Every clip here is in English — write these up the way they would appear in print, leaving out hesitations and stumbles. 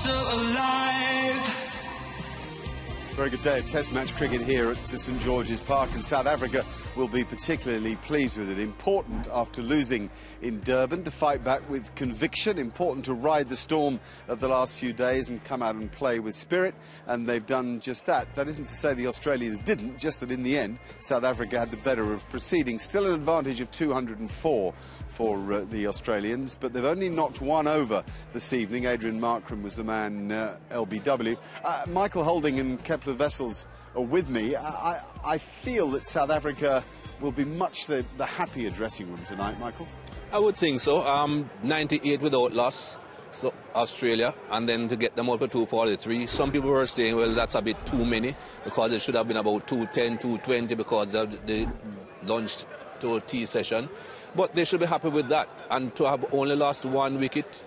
still alive. Very good day of Test match cricket here at St George's Park, and South Africa will be particularly pleased with it. Important after losing in Durban to fight back with conviction. Important to ride the storm of the last few days and come out and play with spirit, and they've done just that. That isn't to say the Australians didn't, just that in the end South Africa had the better of proceedings. Still an advantage of 204 for the Australians, but they've only knocked one over this evening. Adrian Markram was the man, LBW. Michael Holding and Kepler Wessels are with me. I feel that South Africa will be much the happier dressing room tonight, Michael. I would think so. 98 without loss, so Australia, and then to get them out for 243. Some people were saying, well, that's a bit too many, because it should have been about 210, 220 because of the lunch to tea session. But they should be happy with that. And to have only lost one wicket,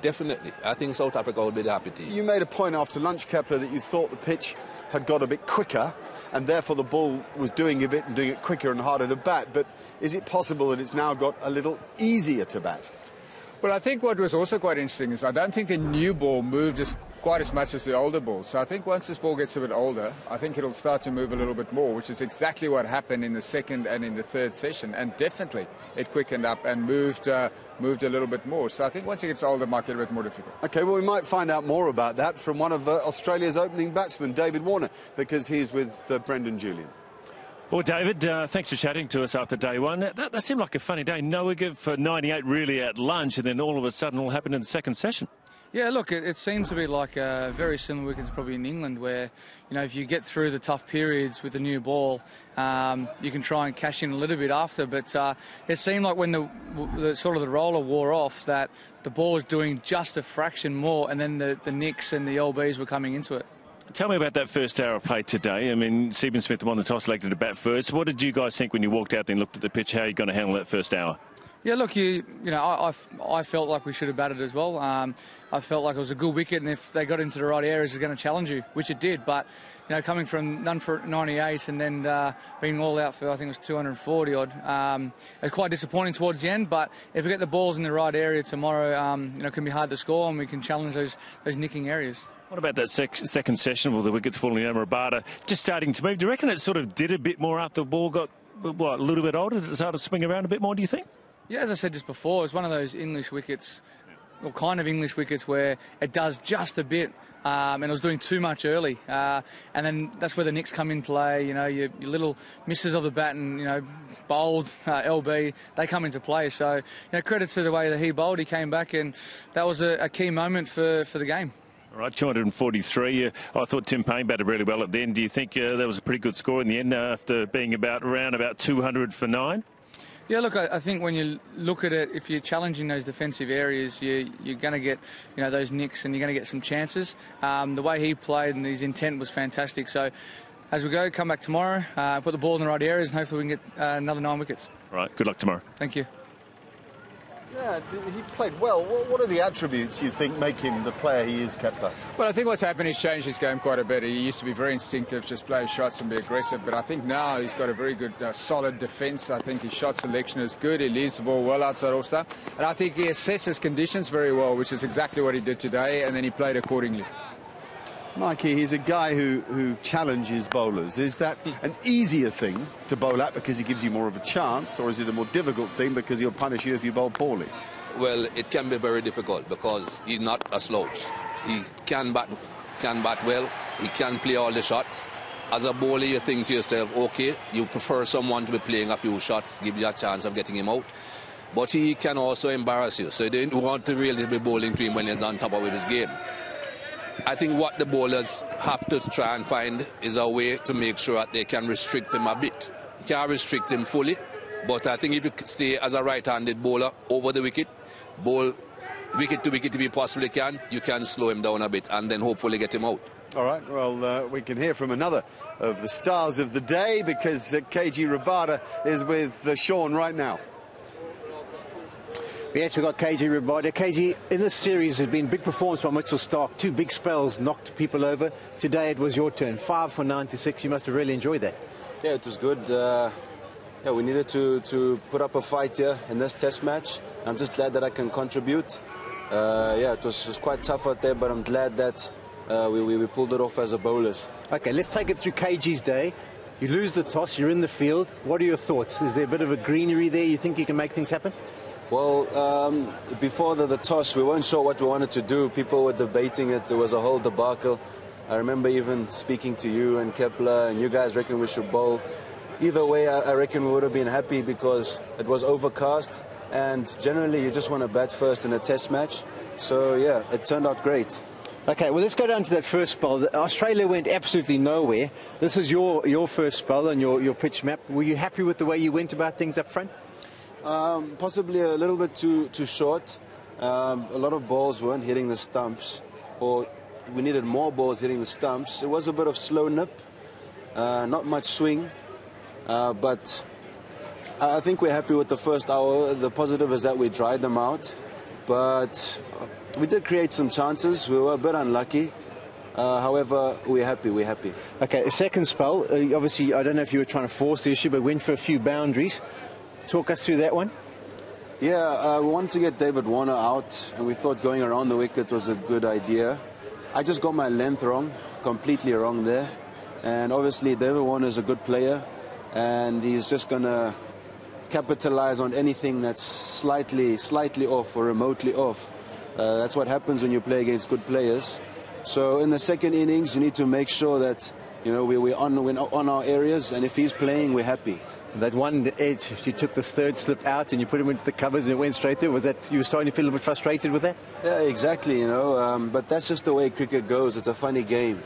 definitely. I think South Africa would be the happy team. You made a point after lunch, Kepler, that you thought the pitch had got a bit quicker, and therefore the ball was doing a bit and doing it quicker and harder to bat. But is it possible that it's now got a little easier to bat? Well, I think what was also quite interesting is I don't think the new ball moved quite as much as the older ball. So I think once this ball gets a bit older, I think it'll start to move a little bit more, which is exactly what happened in the second and in the third session. And definitely it quickened up and moved a little bit more. So I think once it gets older, it might get a bit more difficult. OK, well, we might find out more about that from one of Australia's opening batsmen, David Warner, because he's with Brendan Julian. Well, David, thanks for chatting to us after day one. That seemed like a funny day. No wicket for 98 really at lunch, and then all of a sudden all happened in the second session. Yeah, look, it seems to be like very similar wickets probably in England, where, you know, if you get through the tough periods with the new ball, you can try and cash in a little bit after. But it seemed like when the sort of the roller wore off, that the ball was doing just a fraction more, and then the nicks and the LBs were coming into it. Tell me about that first hour of play today. I mean, Stephen Smith won the toss, selected to bat first. What did you guys think when you walked out there and looked at the pitch? How are you going to handle that first hour? Yeah, look, I felt like we should have batted as well. I felt like it was a good wicket, and if they got into the right areas, it's going to challenge you, which it did. But, you know, coming from none for 98 and then being all out for, I think it was 240 odd, it was quite disappointing towards the end. But if we get the balls in the right area tomorrow, you know, it can be hard to score, and we can challenge those nicking areas. What about that second session with the wickets falling over Rabada just starting to move? Do you reckon it sort of did a bit more after the ball got a little bit older? Did it start to swing around a bit more, do you think? Yeah, as I said just before, it's one of those English wickets, or kind of English wickets, where it does just a bit, and it was doing too much early. And then that's where the nicks come in play, you know, your little misses of the bat and, you know, bowled, LB, they come into play. So, you know, credit to the way that he bowled, he came back, and that was a key moment for the game. All right, 243. I thought Tim Payne batted really well at the end. Do you think that was a pretty good score in the end after being around about 200 for 9? Yeah, look, I think when you look at it, if you're challenging those defensive areas, you're going to get, you know, those nicks, and you're going to get some chances. The way he played and his intent was fantastic. So as we go, come back tomorrow, put the ball in the right areas, and hopefully we can get another 9 wickets. All right, good luck tomorrow. Thank you. Yeah, he played well. What are the attributes you think make him the player he is, Kepler? Well, I think what's happened is changed his game quite a bit. He used to be very instinctive, just play shots and be aggressive. But I think now he's got a very good, solid defence. I think his shot selection is good. He leaves the ball well outside off stuff. And I think he assesses conditions very well, which is exactly what he did today. And then he played accordingly. Mikey, he's a guy who challenges bowlers. Is that an easier thing to bowl at because he gives you more of a chance, or is it a more difficult thing because he'll punish you if you bowl poorly? Well, it can be very difficult because he's not a slouch. He can bat well. He can play all the shots. As a bowler, you think to yourself, okay, you prefer someone to be playing a few shots, give you a chance of getting him out. But he can also embarrass you. So you don't want to really be bowling to him when he's on top of his game. I think what the bowlers have to try and find is a way to make sure that they can restrict him a bit. You can't restrict him fully, but I think if you stay as a right-handed bowler over the wicket, bowl wicket to wicket if you possibly can, you can slow him down a bit and then hopefully get him out. All right, well, we can hear from another of the stars of the day because KG Rabada is with Sean right now. Yes, we've got KG Rabada. KG, in this series, has been big performance by Mitchell Starc. 2 big spells knocked people over. Today it was your turn. 5 for 96. You must have really enjoyed that. Yeah, it was good. Yeah, we needed to put up a fight here in this test match. I'm just glad that I can contribute. Yeah, it was quite tough out there, but I'm glad that we pulled it off as a bowlers. Okay, let's take it through KG's day. You lose the toss, you're in the field. What are your thoughts? Is there a bit of a greenery there? You think you can make things happen? Well, before the toss, we weren't sure what we wanted to do. People were debating it. There was a whole debacle. I remember even speaking to you and Kepler, and you guys reckon we should bowl. Either way, I reckon we would have been happy because it was overcast, and generally you just want to bat first in a test match. So, yeah, it turned out great. Okay, well, let's go down to that first spell. Australia went absolutely nowhere. This is your first spell and your pitch map. Were you happy with the way you went about things up front? Possibly a little bit too short. A lot of balls weren't hitting the stumps, or we needed more balls hitting the stumps. It was a bit of slow nip, not much swing, but I think we're happy with the first hour. The positive is that we dried them out, but we did create some chances. We were a bit unlucky. However, we're happy. Okay, the second spell, obviously, I don't know if you were trying to force the issue, but went for a few boundaries. Talk us through that one. Yeah, we wanted to get David Warner out, and we thought going around the wicket was a good idea. I just got my length wrong, completely wrong there. And obviously, David Warner is a good player, and he's just going to capitalize on anything that's slightly off or remotely off. That's what happens when you play against good players. So in the second innings, you need to make sure that we're on our areas, and if he's playing, we're happy. That one edge, you took this third slip out and you put him into the covers and it went straight through. Was that you were starting to feel a bit frustrated with that? Yeah, exactly. But that's just the way cricket goes. It's a funny game.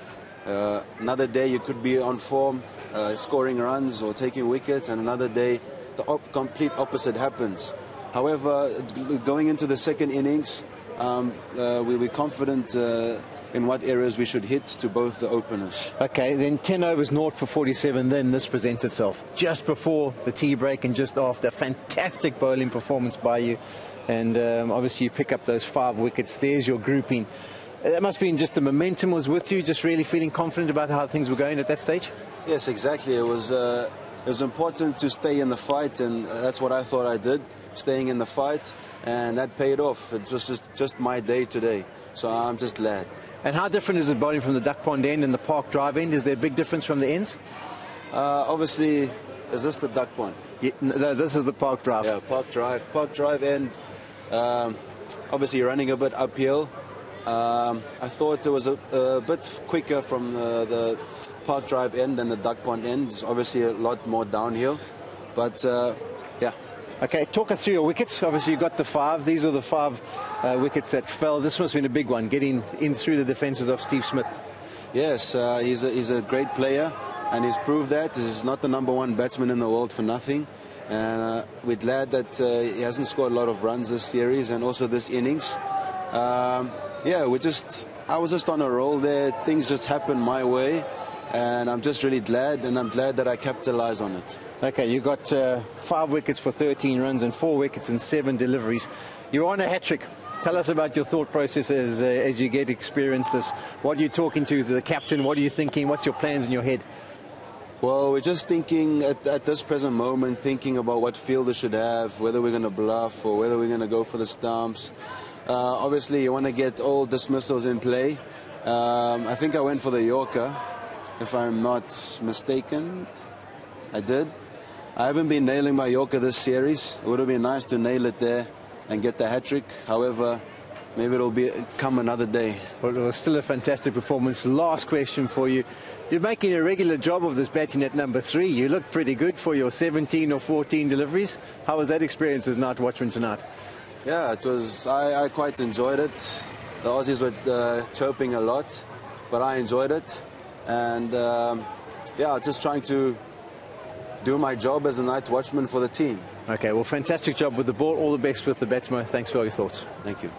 Another day you could be on form, scoring runs or taking wicket, and another day the complete opposite happens. However, going into the second innings, we're confident in what areas we should hit to both the openers. Okay, then 10 overs, 0 for 47, then this presents itself. Just before the tea break and just after, fantastic bowling performance by you. And obviously you pick up those 5 wickets. There's your grouping. That must have been just the momentum was with you, just really feeling confident about how things were going at that stage? Yes, exactly. It was important to stay in the fight, and that's what I thought I did, staying in the fight, and that paid off. It was just my day today, so I'm just glad. And how different is it bowling from the duck pond end and the park drive end? Is there a big difference from the ends? Obviously, is this the duck pond? Yeah, no, this is the park drive. Yeah, park drive end. Obviously, running a bit uphill. I thought it was a bit quicker from the park drive end than the duck pond end. It's obviously a lot more downhill, but yeah. Okay, talk us through your wickets. Obviously, you got the 5. These are the 5 wickets that fell. This must have been a big one, getting in through the defences of Steve Smith. Yes, he's a great player, and he's proved that. He's not the #1 batsman in the world for nothing. And we're glad that he hasn't scored a lot of runs this series and also this innings. Yeah, I was just on a roll there. Things just happened my way, and I'm just really glad, and I'm glad that I capitalized on it. Okay, you got 5 wickets for 13 runs and 4 wickets and 7 deliveries. You're on a hat-trick. Tell us about your thought process as you get experience this. What are you talking to the captain? What are you thinking? What's your plans in your head? Well, we're just thinking at this present moment, thinking about what fielder should have, whether we're going to bluff or whether we're going to go for the stumps. Obviously, you want to get all dismissals in play. I think I went for the Yorker, if I'm not mistaken. I did. I haven't been nailing my Yorker this series. It would have been nice to nail it there and get the hat-trick. However, maybe it'll come another day. Well, it was still a fantastic performance. Last question for you. You're making a regular job of this batting at #3. You look pretty good for your 17 or 14 deliveries. How was that experience as night watchman tonight? Yeah, it was. I quite enjoyed it. The Aussies were chirping a lot, but I enjoyed it. And yeah, just trying to do my job as a night watchman for the team. Okay, well, fantastic job with the ball. All the best with the batsman. Thanks for all your thoughts. Thank you.